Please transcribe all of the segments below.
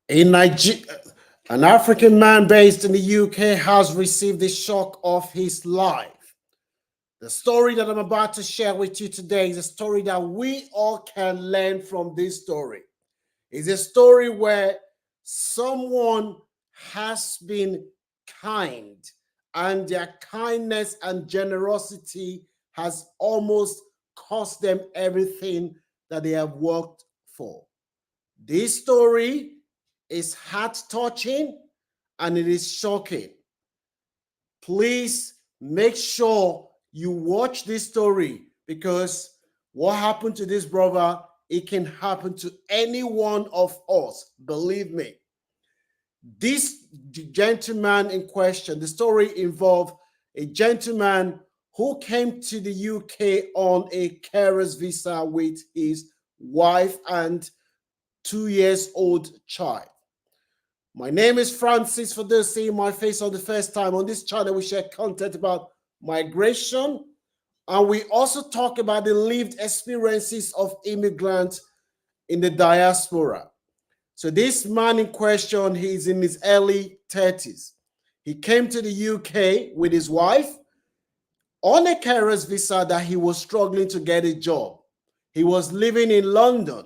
In Nigeria, an African man based in the UK has received the shock of his life. The story that I'm about to share with you today is a story that we all can learn from this story. It's a story where someone has been kind, and their kindness and generosity has almost cost them everything that they have worked for. This story is heart touching and it is shocking. Please make sure you watch this story, because what happened to this brother, it can happen to any one of us. Believe me. This gentleman in question, the story involved a gentleman who came to the UK on a carer's visa with his wife and 2 years old child. My name is Francis. For those seeing my face on the first time, on this channel, we share content about migration, and we also talk about the lived experiences of immigrants in the diaspora. So this man in question, he's in his early 30s. He came to the UK with his wife on a carer's visa that he was struggling to get a job. He was living in London.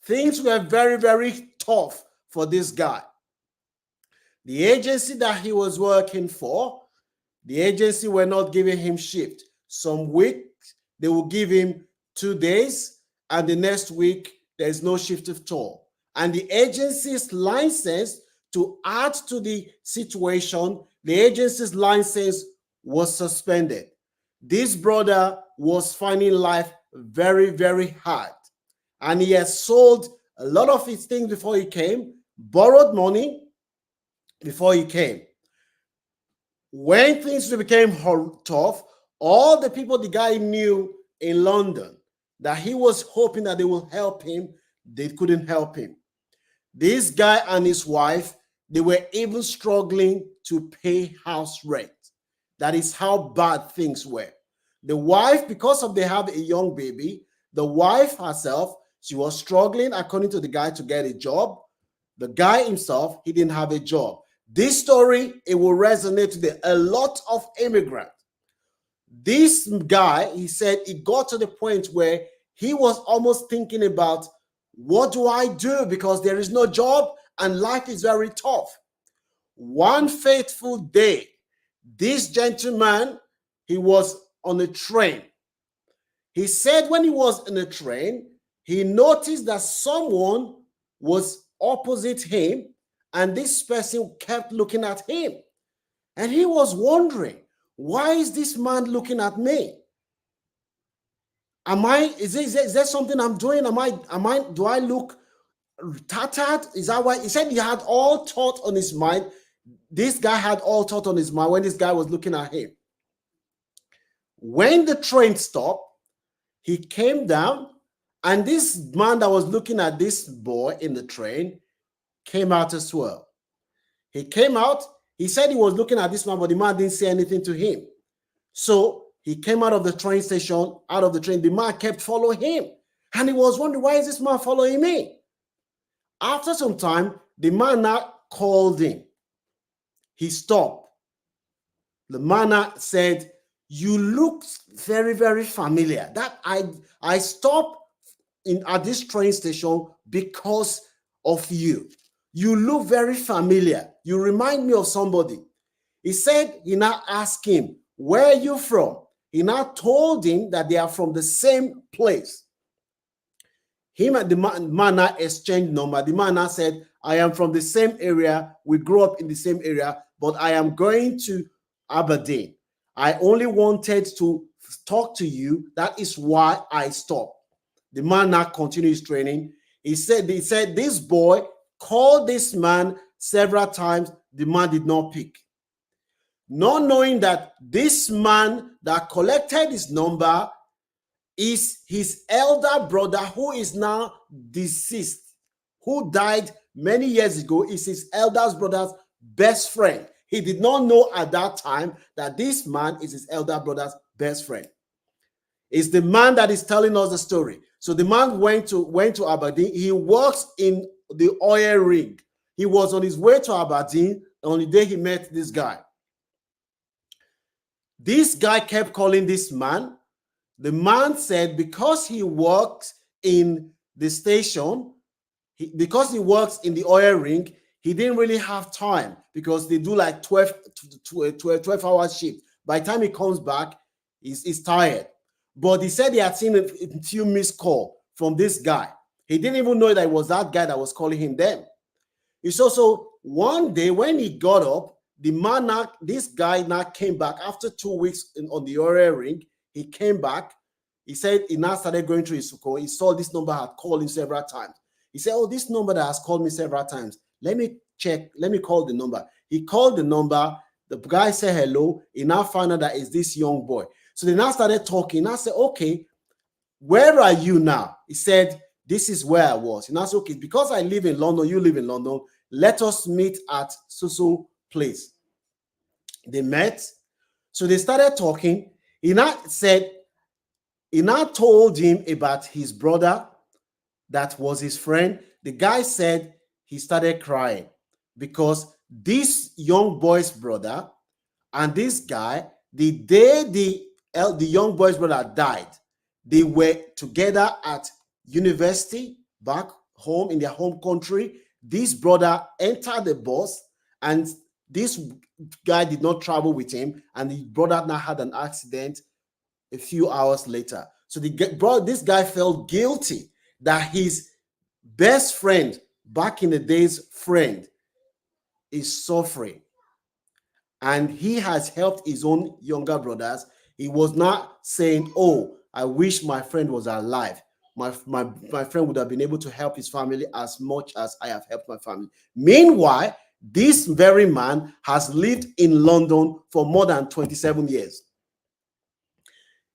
Things were very, very tough for this guy. The agency that he was working for, the agency were not giving him shift. Some week they will give him 2 days, and the next week there's no shift at all. And the agency's license, to add to the situation, the agency's license was suspended. This brother was finding life very, very hard. And he had sold a lot of his things before he came, borrowed money before he came. When things became tough, all the people the guy knew in London that he was hoping that they will help him, they couldn't help him. This guy and his wife, they were even struggling to pay house rent. That is how bad things were. The wife, because of they have a young baby, the wife herself, she was struggling, according to the guy, to get a job. The guy himself, he didn't have a job. This story, it will resonate with a lot of immigrants. This guy, he said, it got to the point where he was almost thinking about, what do I do? Because there is no job and life is very tough. One fateful day, this gentleman, he was on a train. He said when he was in a train, he noticed that someone was opposite him, and this person kept looking at him. And he was wondering, why is this man looking at me? Is there something I'm doing? Do I look tattered? Is that why? He said he had all thought on his mind. This guy had all thought on his mind when this guy was looking at him. When the train stopped, he came down, and this man that was looking at this boy in the train came out as well. He came out. He said he was looking at this man, but the man didn't say anything to him. So he came out of the train station, out of the train. The man kept following him. And he was wondering, why is this man following me? After some time, the man now called him. He stopped. The man now said, you look very, very familiar. That I stopped at this train station because of you. You look very familiar. You remind me of somebody. He said, he now asked him, where are you from? He now told him that they are from the same place. Him and the man now exchanged number. The man now said, I am from the same area. We grew up in the same area, but I am going to Aberdeen. I only wanted to talk to you. That is why I stopped. The man now continued his training. He said this boy called this man several times. The man did not pick. Not knowing that this man that collected his number is his elder brother, who is now deceased, who died many years ago, is his elder brother's best friend. He did not know at that time that this man is his elder brother's best friend. It's the man that is telling us the story. So the man went to Aberdeen. He works in the oil rig. He was on his way to Aberdeen on the day he met this guy. This guy kept calling this man. The man said because he works in the station, because he works in the oil ring, he didn't really have time because they do like 12-hour shift. By the time he comes back, he's tired. But he said he had seen a few missed calls from this guy. He didn't even know that it was that guy that was calling him then. It's also one day when he got up, this guy now came back after 2 weeks on the oil ring. He came back. He said he now started going through his phone. He saw this number had called him several times. He said, oh, this number that has called me several times. Let me check. Let me call the number. He called the number. The guy said hello. He now found out that it's this young boy. So they now started talking. I said, okay, where are you now? He said, this is where I was. And I said, okay, because I live in London, you live in London, let us meet at so place. They met. So they started talking. He now told him about his brother that was his friend. The guy said he started crying because this young boy's brother and this guy, the day the young boy's brother died, they were together at university back home in their home country. This brother entered the bus and this guy did not travel with him, and the brother now had an accident a few hours later. So this guy felt guilty that his best friend, back in the days friend, is suffering. And he has helped his own younger brothers. He was not saying, oh, I wish my friend was alive. My friend would have been able to help his family as much as I have helped my family. Meanwhile, this very man has lived in London for more than 27 years.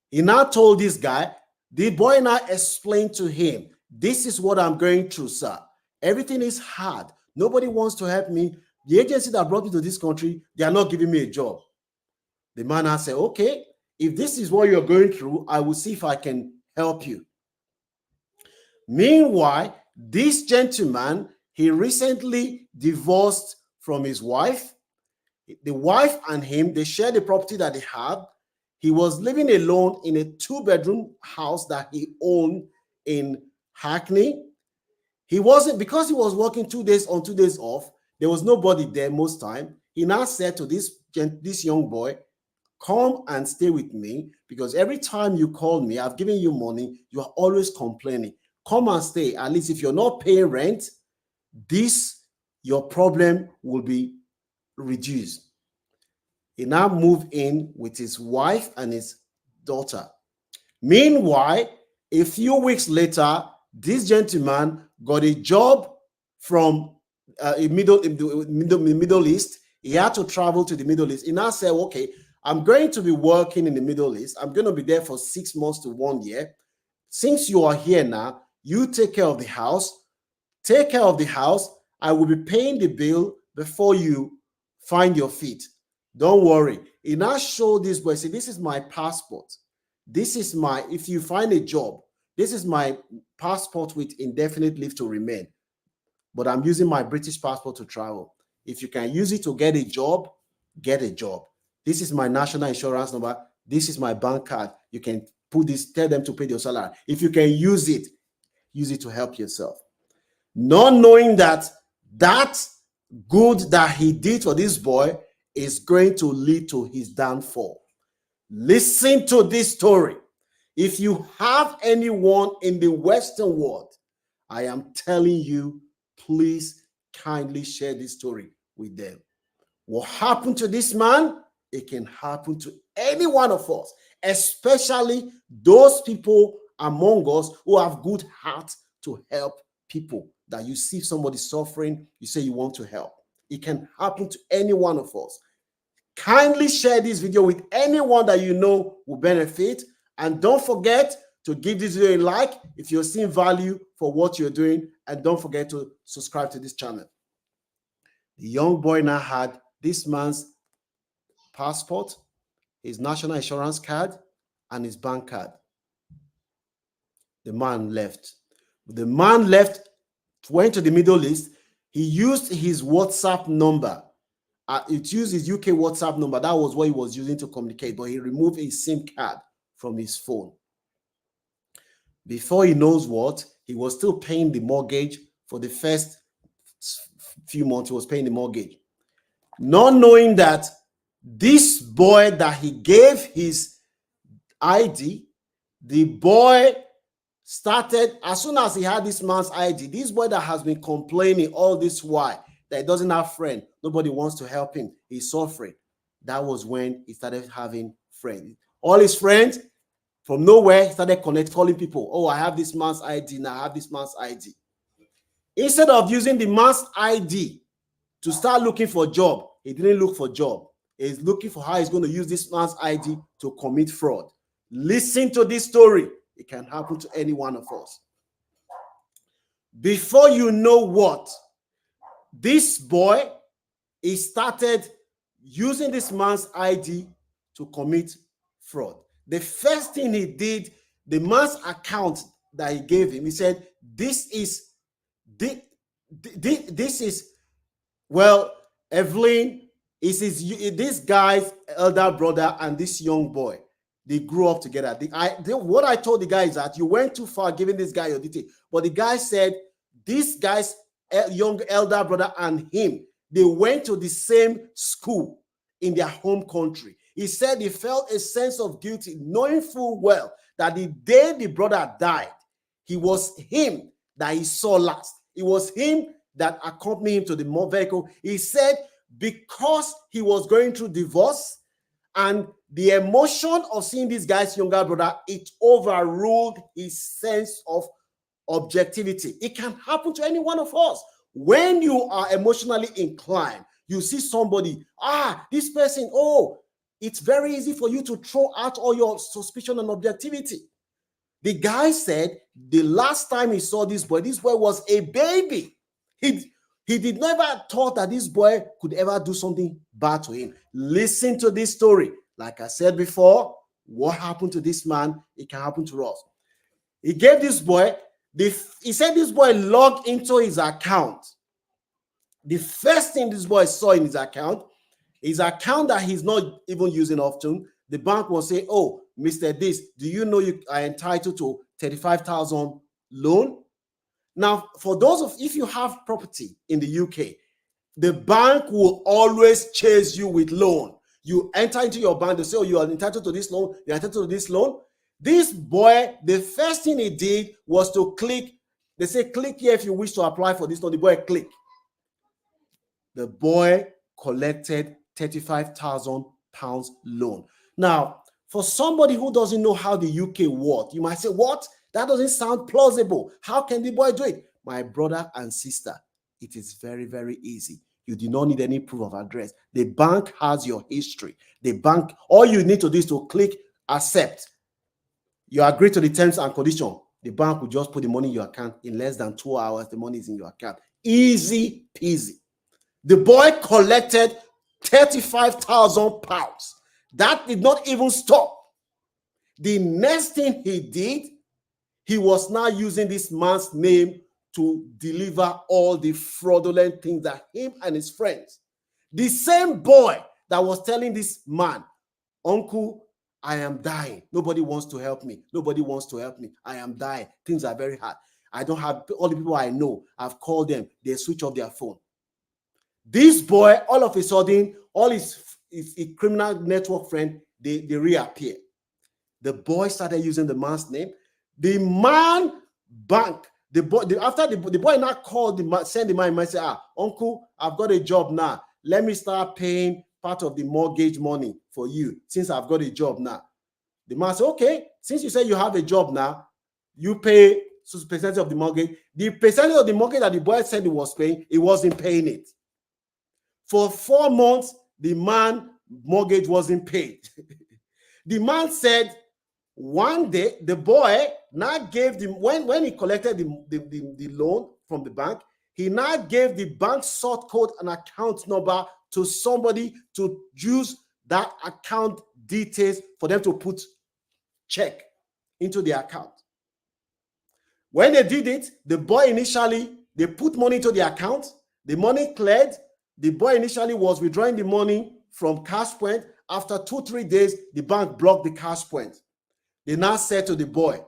He now told this guy, the boy now explained to him, this is what I'm going through, sir. Everything is hard. Nobody wants to help me. The agency that brought me to this country, they are not giving me a job. The man now said, okay, if this is what you're going through, I will see if I can help you. Meanwhile, this gentleman, he recently divorced from his wife. The wife and him, they shared the property that they had. He was living alone in a 2-bedroom house that he owned in Hackney. He wasn't, because he was working 2 days on, 2 days off, there was nobody there most time. He now said to this young boy, come and stay with me, because every time you call me, I've given you money, you are always complaining. Come and stay. At least if you're not paying rent, your problem will be reduced. He now moved in with his wife and his daughter. Meanwhile, a few weeks later, this gentleman got a job from Middle East. He had to travel to the Middle East. He now said, okay, I'm going to be working in the Middle East. I'm going to be there for 6 months to 1 year. Since you are here now, you take care of the house. Take care of the house. I will be paying the bill before you find your feet. Don't worry. He now showed this boy, say, this is my passport. This is my, if you find a job, this is my passport with indefinite leave to remain. But I'm using my British passport to travel. If you can use it to get a job, get a job. This is my national insurance number. This is my bank card. You can put this, tell them to pay your salary. If you can use it to help yourself. Not knowing that good that he did for this boy is going to lead to his downfall. Listen to this story. If you have anyone in the Western world, I am telling you, please kindly share this story with them. What happened to this man, it can happen to any one of us, especially those people among us who have good heart to help people. That you see somebody suffering, you say you want to help. It can happen to any one of us. Kindly share this video with anyone that you know will benefit. And don't forget to give this video a like if you're seeing value for what you're doing. And don't forget to subscribe to this channel. The young boy now had this man's passport, his national insurance card, and his bank card. The man left. The man left, went to the Middle East. He used his WhatsApp number. It used his UK WhatsApp number. That was what he was using to communicate, but he removed his SIM card from his phone. Before he knows what, he was still paying the mortgage for the first few months. He was paying the mortgage, not knowing that this boy that he gave his ID, the boy started, as soon as he had this man's ID, this boy that has been complaining all this while that he doesn't have friend, nobody wants to help him, he's suffering. That was when he started having friends. All his friends, from nowhere, he started calling people. Oh, I have this man's ID, now I have this man's ID. Instead of using the man's ID to start looking for a job, he didn't look for a job. He's looking for how he's going to use this man's ID to commit fraud. Listen to this story. It can happen to any one of us. Before you know what, this boy, he started using this man's ID to commit fraud. The first thing he did, the man's account that he gave him, he said, this is, well, Evelyn, this guy's elder brother and this young boy. They grew up together. What I told the guy is that you went too far giving this guy your detail. But the guy said this guy's young elder brother and him, they went to the same school in their home country. He said he felt a sense of guilt knowing full well that the day the brother died, it was him that he saw last. It was him that accompanied him to the vehicle. He said because he was going through divorce, and the emotion of seeing this guy's younger brother, it overruled his sense of objectivity. It can happen to any one of us. When you are emotionally inclined, you see somebody, this person, it's very easy for you to throw out all your suspicion and objectivity. The guy said the last time he saw this boy was a baby. He did never thought that this boy could ever do something bad to him. Listen to this story. Like I said before, what happened to this man, it can happen to us. He gave this boy, he said this boy logged into his account. The first thing this boy saw in his account that he's not even using often, the bank will say, oh, Mr. This, do you know you are entitled to 35,000 loan? Now, for those of, if you have property in the UK, the bank will always chase you with loan. You enter into your bank, they say, oh, you are entitled to this loan, you're entitled to this loan. This boy, the first thing he did was to click. They say, click here if you wish to apply for this loan. The boy click. The boy collected £35,000 loan. Now, for somebody who doesn't know how the UK works, you might say, what? That doesn't sound plausible. How can the boy do it? My brother and sister, it is very, very easy. You do not need any proof of address. The bank has your history. The bank, all you need to do is to click accept. You agree to the terms and conditions. The bank will just put the money in your account. In less than 2 hours, the money is in your account. Easy peasy. The boy collected £35,000. That did not even stop. The next thing he did, he was now using this man's name to deliver all the fraudulent things that him and his friends. The same boy that was telling this man, uncle, I am dying. Nobody wants to help me. Nobody wants to help me. I am dying. Things are very hard. I don't have, all the people I know, I've called them. They switch off their phone. This boy, all of a sudden, all his criminal network friend, they reappear. The boy started using the man's name. The man bank, after the boy now called the man, send the man and say, uncle, I've got a job now. Let me start paying part of the mortgage money for you since I've got a job now. The man said, okay, since you say you have a job now, you pay percentage of the mortgage. The percentage of the mortgage that the boy said he was paying, he wasn't paying it. For 4 months, the man mortgage wasn't paid. The man said one day the boy now gave them, when he collected the loan from the bank, he now gave the bank sort code and account number to somebody to use that account details for them to put check into the account. When they did it, the boy initially, they put money into the account. The money cleared. The boy initially was withdrawing the money from cash point. After 2-3 days, the bank blocked the cash point. They now said to the boy,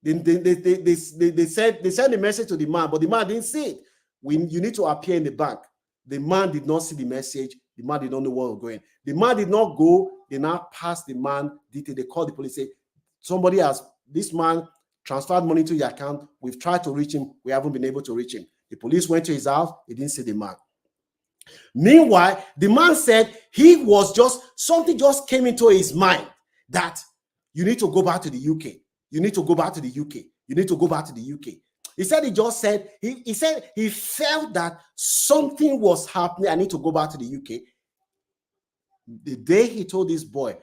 they sent a message to the man, but the man didn't see it. You need to appear in the bank. The man did not see the message. The man did not know where was going. The man did not go. They now passed the man detail. They called the police, say, this man transferred money to your account. We've tried to reach him. We haven't been able to reach him. The police went to his house. They didn't see the man. Meanwhile, the man said something just came into his mind that you need to go back to the UK. You need to go back to the UK. You need to go back to the UK. He said he said he felt that something was happening. I need to go back to the UK. The day he told this boy,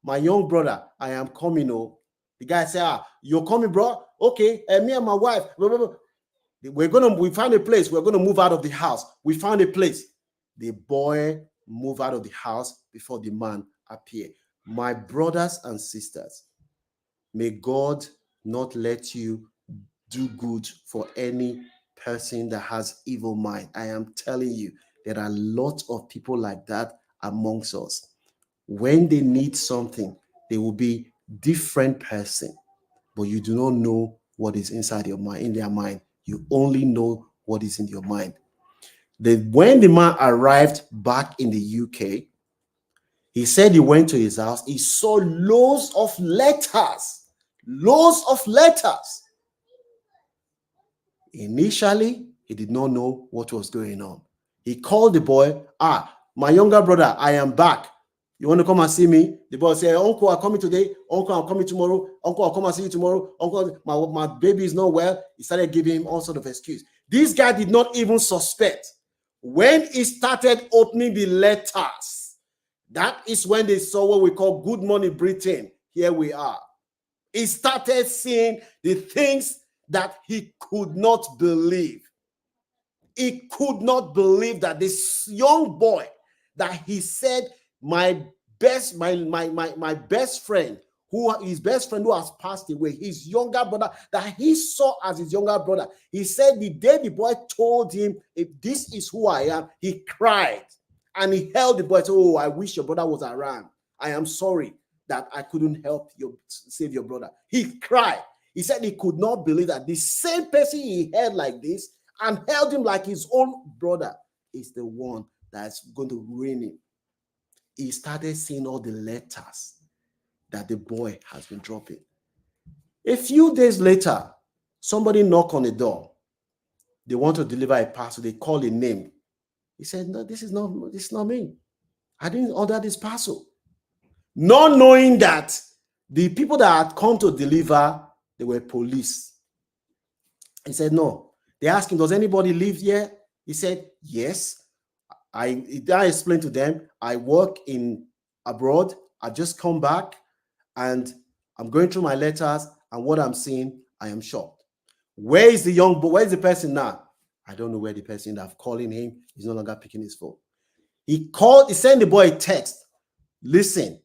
my young brother, I am coming. Oh, the guy said, you're coming, bro? Okay, me and my wife, we found a place. We're gonna move out of the house. We found a place. The boy moved out of the house before the man appeared. My brothers and sisters, may God not let you do good for any person that has evil mind. I am telling you, there are lots of people like that amongst us. When they need something, they will be different person, but you do not know what is inside your mind, in their mind. You only know what is in your mind. When the man arrived back in the UK, he said he went to his house. He saw loads of letters. Loads of letters. Initially, he did not know what was going on. He called the boy. My younger brother, I am back. You want to come and see me? The boy said, Uncle, I'm coming today. Uncle, I'm coming tomorrow. Uncle, I'll come and see you tomorrow. Uncle, my baby is not well. He started giving him all sorts of excuses. This guy did not even suspect. When he started opening the letters, that is when they saw what we call Good Morning Britain. Here we are. He started seeing the things that he could not believe. He could not believe that this young boy that he said, my best friend, his best friend who has passed away, his younger brother that he saw as his younger brother. He said the day the boy told him, if this is who I am, he cried and he held the boy and said, oh, I wish your brother was around. I am sorry that I couldn't help you save your brother. He cried. He said he could not believe that the same person he held like this and held him like his own brother is the one that's going to ruin him. He started seeing all the letters that the boy has been dropping. A few days later, somebody knocked on the door. They want to deliver a parcel. They call a name. He said, no, this is not me. I didn't order this parcel. Not knowing that the people that had come to deliver, they were police. He said, no. They asked him, does anybody live here? He said, yes. I explained to them, I work abroad. I just come back and I'm going through my letters, and what I'm seeing, I am shocked. Where is the young boy? Where is the person now? I don't know where the person that I'm calling him is no longer picking his phone. He sent the boy a text. Listen,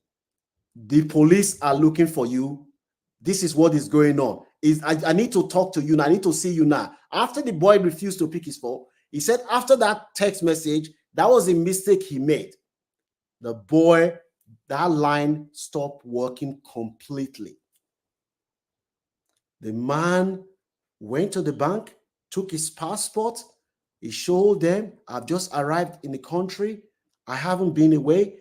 the police are looking for you. This is what is going on. I need to talk to you now. I need to see you now. After the boy refused to pick his phone, he said after that text message, that was a mistake he made. The boy, that line stopped working completely. The man went to the bank, took his passport. He showed them, I've just arrived in the country. I haven't been away.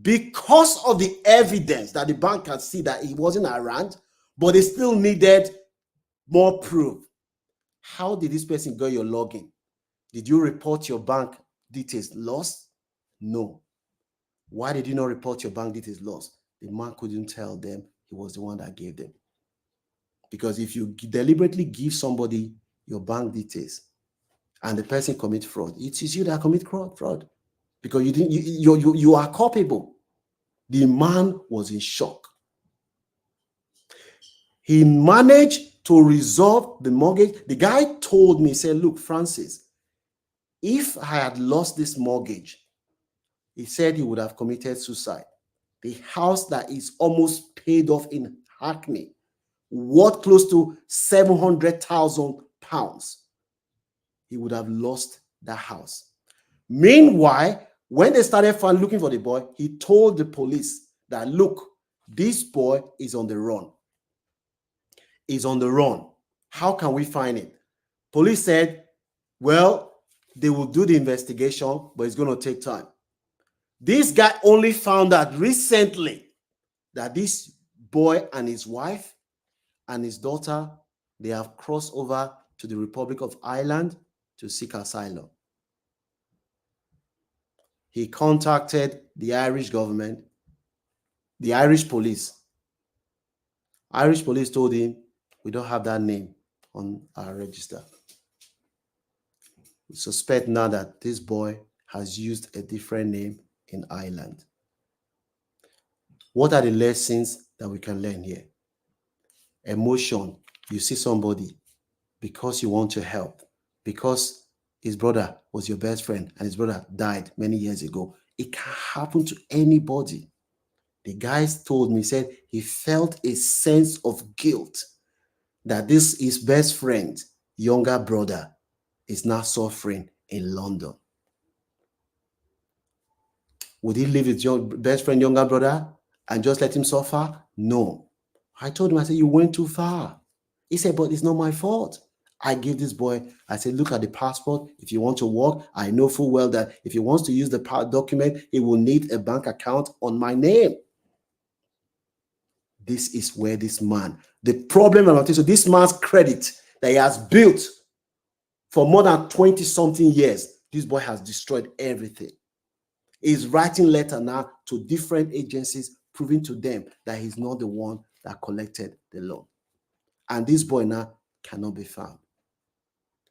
Because of the evidence that the bank can see that he wasn't around, but they still needed more proof. How did this person get your login? Did you report your bank details lost? No. Why did you not report your bank details lost? The man couldn't tell them he was the one that gave them. Because if you deliberately give somebody your bank details and the person commits fraud, it is you that commit fraud. Because you are culpable. The man was in shock. He managed to resolve the mortgage. The guy told me, said, look, Francis, if I had lost this mortgage, he said he would have committed suicide. The house that is almost paid off in Hackney, worth close to £700,000, he would have lost that house. Meanwhile, when they started looking for the boy, he told the police that, look, this boy is on the run. He's on the run. How can we find him? Police said, well, they will do the investigation, but it's going to take time. This guy only found out recently that this boy and his wife and his daughter, they have crossed over to the Republic of Ireland to seek asylum. He contacted the Irish government, the Irish police. Irish police told him, we don't have that name on our register. We suspect now that this boy has used a different name in Ireland. What are the lessons that we can learn here? Emotion. You see somebody because you want to help, because his brother was your best friend and his brother died many years ago. It can happen to anybody. The guy told me, said he felt a sense of guilt that this his best friend, younger brother, is now suffering in London. Would he leave his best friend, younger brother, and just let him suffer? No. I told him, I said, you went too far. He said, but it's not my fault. I gave this boy, I said, look at the passport. If you want to work, I know full well that if he wants to use the document, he will need a bank account on my name. This is where this man, the problem, so this man's credit that he has built for more than 20 something years, this boy has destroyed everything. He's writing letter now to different agencies, proving to them that he's not the one that collected the loan. And this boy now cannot be found.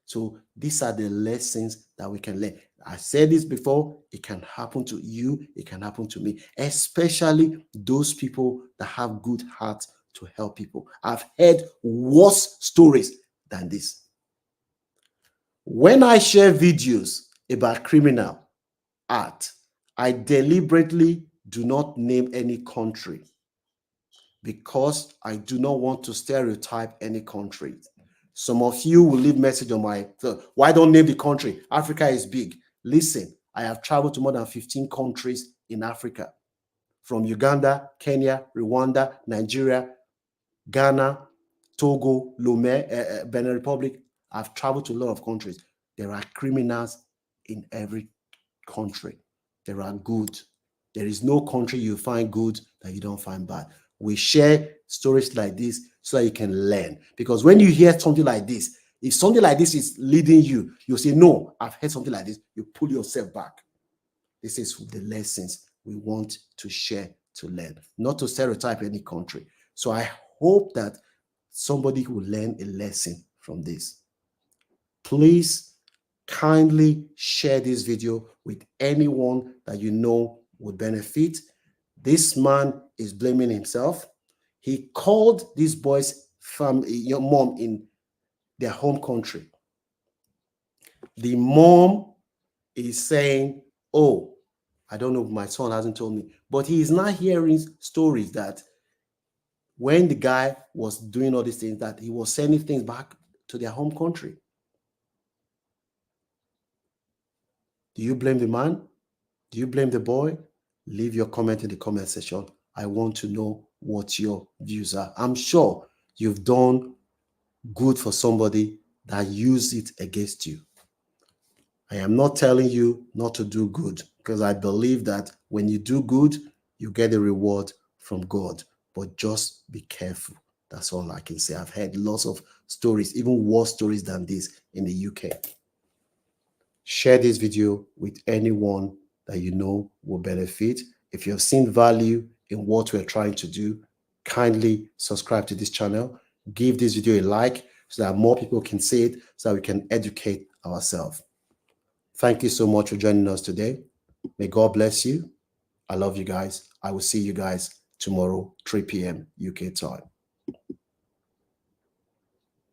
So these are the lessons that we can learn. I said this before, it can happen to you, it can happen to me, especially those people that have good hearts to help people. I've heard worse stories than this. When I share videos about criminal act, I deliberately do not name any country because I do not want to stereotype any country. Some of you will leave message on my, why don't name the country? Africa is big. Listen, I have traveled to more than 15 countries in Africa, from Uganda, Kenya, Rwanda, Nigeria, Ghana, Togo, Lomé, Benin Republic. I've traveled to a lot of countries. There are criminals in every country. There are good. There is no country you find good that you don't find bad. We share stories like this so that you can learn. Because when you hear something like this, if something like this is leading you, you say, no, I've heard something like this. You pull yourself back. This is the lessons we want to share to learn, not to stereotype any country. So I hope that somebody will learn a lesson from this. Please kindly share this video with anyone that you know would benefit. This man is blaming himself. He called this boy's family, your mom, in their home country. The mom is saying, oh, I don't know, my son hasn't told me, but he is not hearing stories that when the guy was doing all these things, that he was sending things back to their home country. Do you blame the man? Do you blame the boy? Leave your comment in the comment section. I want to know what your views are. I'm sure you've done good for somebody that used it against you. I am not telling you not to do good, because I believe that when you do good, you get a reward from God. But just be careful. That's all I can say. I've heard lots of stories, even worse stories than this in the UK. Share this video with anyone that you know will benefit. If you've seen value in what we're trying to do, kindly subscribe to this channel. Give this video a like so that more people can see it, so that we can educate ourselves. Thank you so much for joining us today. May God bless you. I love you guys. I will see you guys tomorrow, 3 p.m. UK time.